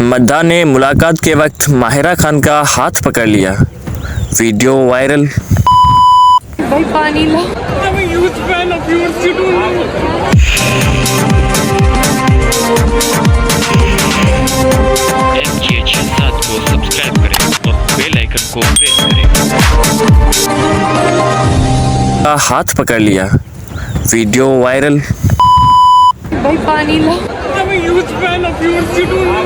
मद्दा ने मुलाकात के वक्त माहिरा खान का हाथ पकड़ लिया। Video viral. भाई पानी ला। I'm a huge fan of yours, you don't know. MK67 को सब्सक्राइब करें और बेल आइकन को प्रेस करें। का हाथ पकड़ लिया। Video viral. भाई पानी ला। I'm a huge fan of yours, you don't know.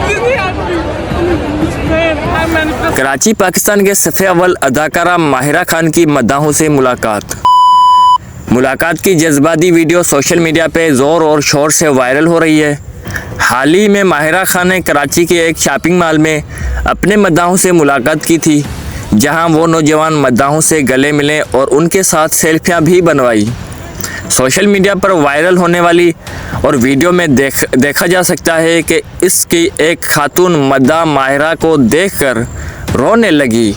Didi aapki. I'm a huge fan. I manifest. Karachi Pakistan के सफ़े अव्वल अदाकारा माहिरा खान की मद्दाहों से मुलाकात की जज्बाती वीडियो सोशल मीडिया पे ज़ोर और शोर से वायरल हो रही है। हाल ही में माहिरा खान ने कराची के एक शॉपिंग मॉल में अपने मद्दाहों से मुलाकात की थी, जहां वो नौजवान मद्दाहों से गले मिले और उनके साथ सेल्फियां भी बनवाई। सोशल मीडिया पर वायरल होने वाली और वीडियो में देखा जा सकता है कि इसकी एक खातून मद्दा माहिरा को देखकर रोने लगी।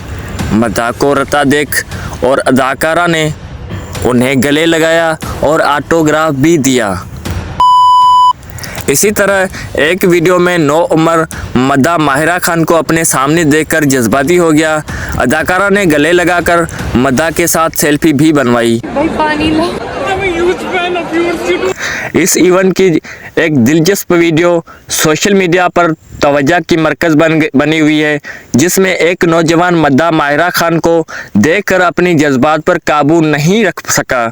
मद्दा को रोता देख और अदाकारा ने उन्हें गले लगाया और ऑटोग्राफ भी दिया। इसी तरह एक वीडियो में नौ उम्र मद्दा माहिरा खान को अपने सामने देखकर जज्बाती हो गया। अदाकारा ने गले लगाकर मद्दा के साथ सेल्फी भी बनवाई। भाई पानी ला। I'm a huge fan of yours, you don't. इस इवेंट की एक दिलचस्प वीडियो सोशल मीडिया पर तवज्जो की मरकज़ बनी हुई है, जिसमें एक नौजवान मद्दा माहिरा खान को देखकर अपनी जज्बात पर काबू नहीं रख सका।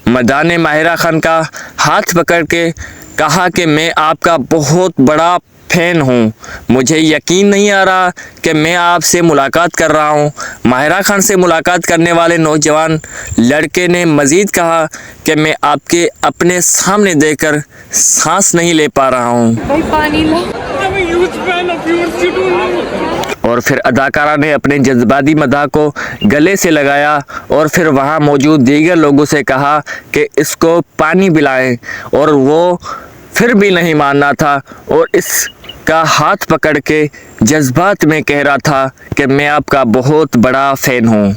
मद्दा ने माहिरा खान का हाथ पकड़ के कहा कि मैं आपका बहुत बड़ा फ़ैन हूँ, मुझे यकीन नहीं आ रहा कि मैं आपसे मुलाकात कर रहा हूँ। माहिरा खान से मुलाकात करने वाले नौजवान लड़के ने मज़ीद कहा कि मैं आपके अपने सामने देखकर सांस नहीं ले पा रहा हूँ। भाई पानी ला। I'm a huge fan of yours, you don't know. और फिर अदाकारा ने अपने जज्बाती मद्दा को गले से लगाया और फिर वहाँ मौजूद दीगर लोगों से कहा कि इसको पानी पिलाएं, और वो फिर भी नहीं मानना था और इसका हाथ पकड़ के जज्बात में कह रहा था कि मैं आपका बहुत बड़ा फ़ैन हूँ।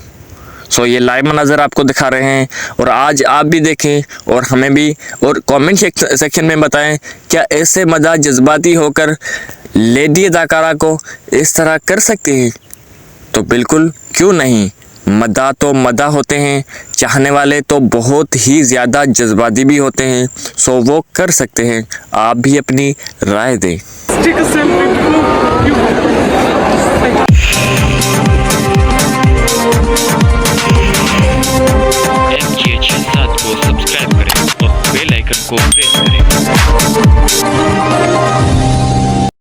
सो ये लाइव मंजर आपको दिखा रहे हैं और आज आप भी देखें और हमें भी और कमेंट सेक्शन में बताएं, क्या ऐसे मद्दा जज्बाती होकर लेडी अदाकारा को इस तरह कर सकते हैं? तो बिल्कुल क्यों नहीं, मद्दा तो मद्दा होते हैं, चाहने वाले तो बहुत ही ज़्यादा जज्बाती भी होते हैं। सो वो कर सकते हैं, आप भी अपनी राय दें। Take a selfie. You. MK67 को सब्सक्राइब करें और बेल आइकन को प्रेस करें।